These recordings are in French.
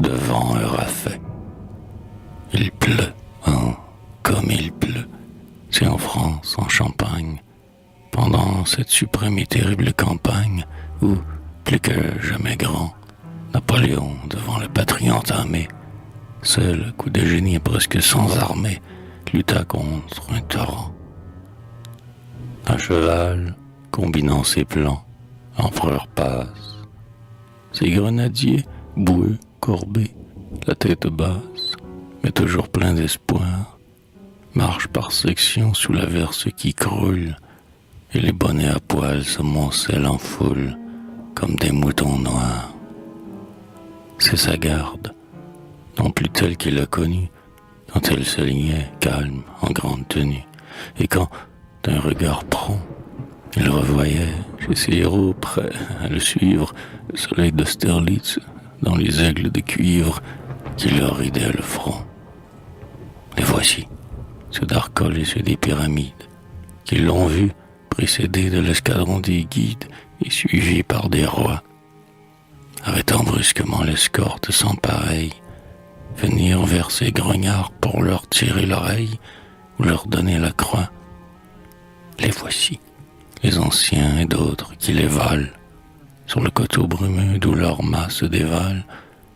devant un rafet. Il pleut, hein, comme il pleut. C'est en France, en Champagne, pendant cette suprême et terrible campagne où, plus que jamais grand, Napoléon, devant la patrie entamée, seul, coup de génie presque sans armée, lutta contre un torrent. À cheval, combinant ses plans, l'empereur passe. Ses grenadiers, boueux, courbés, la tête basse, mais toujours plein d'espoir, marchent par sections sous l'averse qui croule, et les bonnets à poil s'amoncellent en foule, comme des moutons noirs. C'est sa garde, non plus telle qu'il l'a connue, quand elle s'alignait, calme, en grande tenue, et quand, d'un regard prompt, il revoyait, chez ses héros prêts à le suivre, le soleil d'Austerlitz, dans les aigles de cuivre qui leur ridaient le front. Les voici, ceux d'Arcole et ceux des pyramides, qui l'ont vu, précédés de l'escadron des guides et suivis par des rois, arrêtant brusquement l'escorte sans pareil, venir vers ces grognards pour leur tirer l'oreille ou leur donner la croix. Les voici, les anciens et d'autres qui les valent. Sur le coteau brumeux d'où leur masse dévale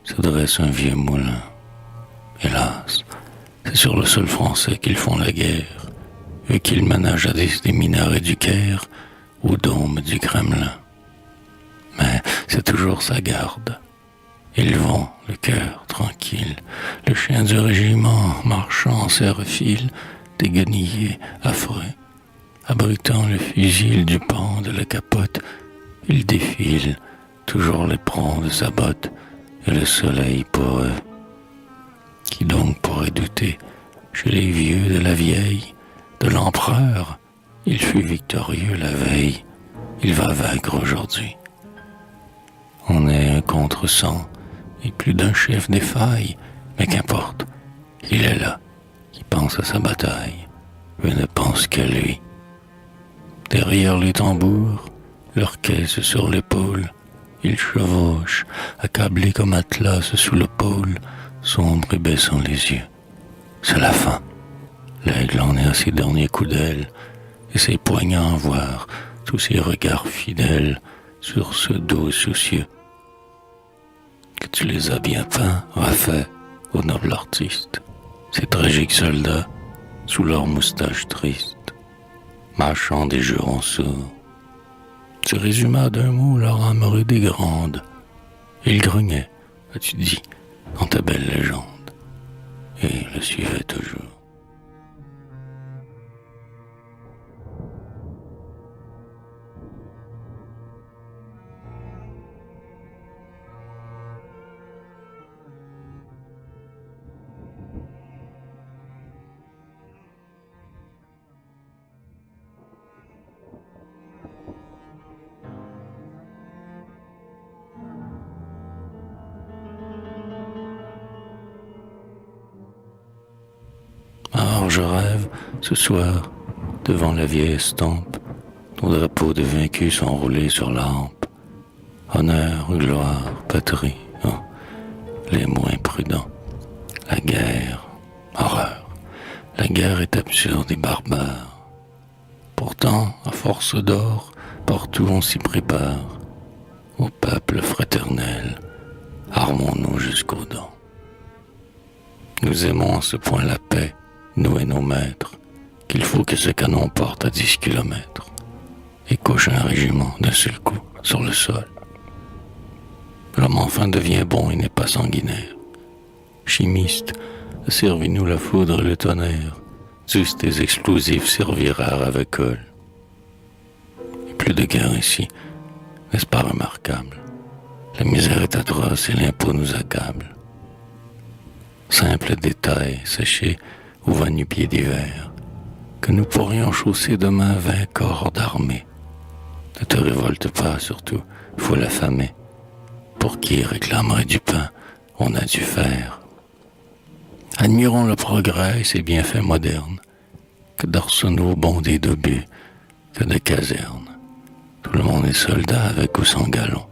se dresse un vieux moulin. Hélas, c'est sur le sol français qu'ils font la guerre, eux qu'ils menacent jadis des minarets du Caire ou dômes du Kremlin. Mais c'est toujours sa garde. Ils vont, le cœur tranquille, le chien du régiment marchant en serre-file, déguenillé, affreux, abritant le fusil du pan de la capote. Il défile, toujours l'éperon de sa botte, et le soleil pour eux. Qui donc pourrait douter, chez les vieux de la vieille, de l'empereur? Il fut victorieux la veille, il va vaincre aujourd'hui. On est un contre 100, et plus d'un chef défaille, mais qu'importe, il est là, qui pense à sa bataille, eux ne pensent qu'à lui. Derrière les tambours, leur caisse sur l'épaule, ils chevauchent, accablés comme Atlas sous le pôle, sombre et baissant les yeux. C'est la fin. L'aigle en est à ses derniers coups d'aile, et ses poignants voir tous ses regards fidèles sur ce dos soucieux. Que tu les as bien peints, Raphaël, ô noble artiste, ces tragiques soldats, sous leurs moustaches tristes, mâchant des jurons sourds. Tu résumas d'un mot leur âme rude et grande. Ils grognaient, as-tu dit, dans ta belle légende, et le suivaient toujours. Alors je rêve, ce soir, devant la vieille estampe, ton drapeau de vaincu s'enroulé sur la hampe. Honneur, gloire, patrie, oh, les mots imprudents. La guerre, horreur. La guerre est absurde et barbare. Pourtant, à force d'or, partout on s'y prépare. Au peuple fraternel, armons-nous jusqu'aux dents. Nous aimons à ce point la paix, nous et nos maîtres, qu'il faut que ce canon porte à 10 kilomètres et couche un régiment d'un seul coup sur le sol. L'homme enfin devient bon et n'est pas sanguinaire. Chimiste, servis-nous la foudre et le tonnerre, juste tes explosifs servira avec eux. Et plus de guerre ici, n'est-ce pas remarquable? La misère est atroce et l'impôt nous accable. Simple détail, sachez, où va nu-pied d'hiver, que nous pourrions chausser demain 20 corps d'armée. Ne te révolte pas, surtout, faut l'affamer. Pour qui réclamerait du pain, on a dû faire. Admirons le progrès et ses bienfaits modernes, que d'arsenaux bondés d'obus, que de casernes. Tout le monde est soldat avec ou sans galon.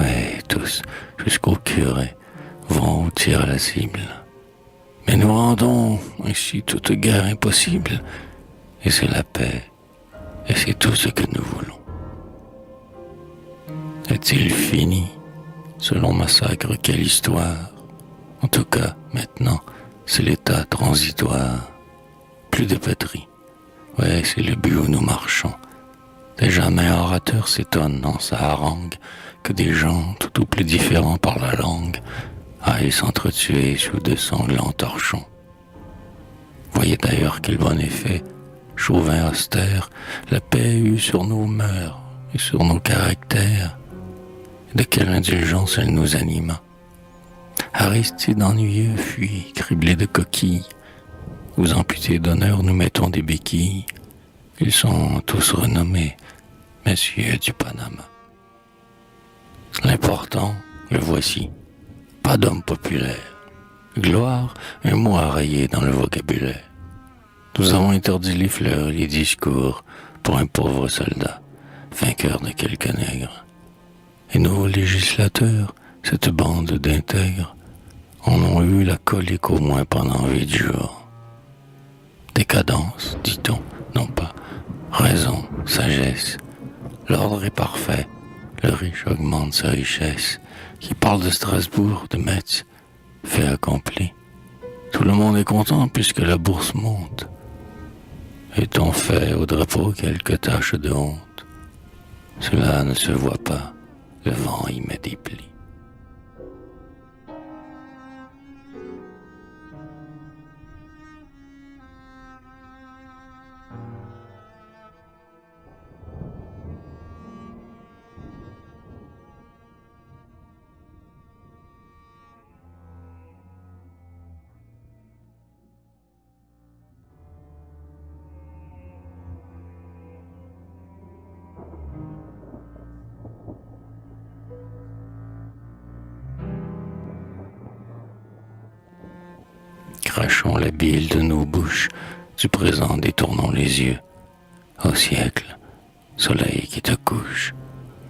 Oui, tous, jusqu'au curé, vont ou tirent à la cible. Mais nous rendons ainsi toute guerre impossible, et c'est la paix, et c'est tout ce que nous voulons. Est-il fini? Selon Massacre, quelle histoire? En tout cas, maintenant, c'est l'état transitoire. Plus de patrie. Ouais, c'est le but où nous marchons. Déjà, un orateur s'étonne en sa harangue que des gens tout ou plus différents par la langue aillent s'entretuer sous de sanglants torchons. Voyez d'ailleurs quel bon effet, chauvin austère, la paix eut sur nos mœurs et sur nos caractères. De quelle indulgence elle nous anima. Aristide ennuyeux fuit, criblé de coquilles. Aux amputés d'honneur nous mettons des béquilles. Ils sont tous renommés, messieurs du Panama. L'important, le voici. Pas d'homme populaire. Gloire, un mot à rayer dans le vocabulaire. Nous avons interdit les fleurs et les discours pour un pauvre soldat, vainqueur de quelques nègres. Et nos législateurs, cette bande d'intègres, en ont eu la colique au moins pendant 8 jours. Décadence, dit-on, non pas. Raison, sagesse. L'ordre est parfait. Le riche augmente sa richesse. Qui parle de Strasbourg, de Metz, fait accompli. Tout le monde est content puisque la bourse monte. Et on fait au drapeau quelques taches de honte. Cela ne se voit pas. Le vent y met des plis. Crachons la bile de nos bouches, du présent détournons les yeux. Au siècle, soleil qui te couche,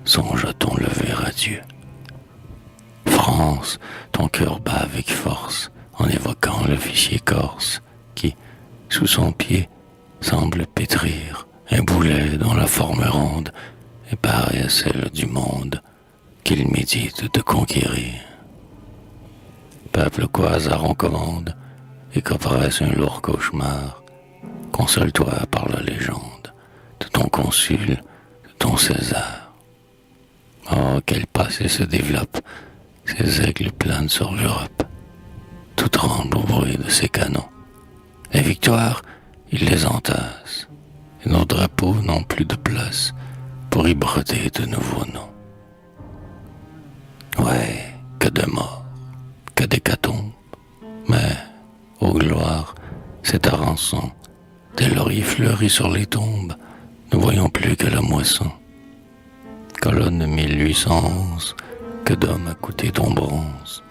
songe à ton lever à Dieu. France, ton cœur bat avec force en évoquant l'officier corse qui, sous son pied, semble pétrir un boulet dont la forme ronde est pareille à celle du monde qu'il médite de conquérir. Peuple qu'au hasard on commande, et qu'apparaisse un lourd cauchemar, console-toi par la légende de ton consul, de ton César. Oh, quel passé se développe, ces aigles planent sur l'Europe, tout tremble au bruit de ses canons. Les victoires, ils les entassent, et nos drapeaux n'ont plus de place pour y broder de nouveaux noms. Ouais, que de morts, que d'hécatombes, mais ô gloire, c'est ta rançon. Des lauriers fleuris sur les tombes, ne voyons plus que la moisson. Colonne de 1811, que d'hommes a coûté ton bronze.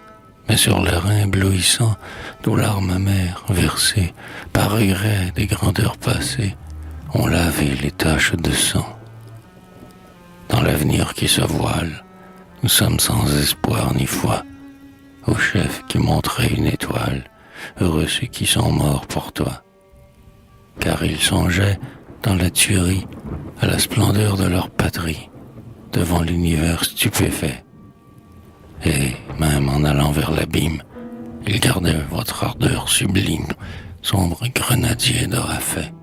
Mais sur le rein éblouissant, nos larmes amères versées, par regret des grandeurs passées, ont lavé les taches de sang. Dans l'avenir qui se voile, nous sommes sans espoir ni foi. Au chef qui montrait une étoile, heureux ceux qui sont morts pour toi. Car ils songeaient, dans la tuerie, à la splendeur de leur patrie, devant l'univers stupéfait. Et, même en allant vers l'abîme, ils gardaient votre ardeur sublime, sombre grenadier de Rafet.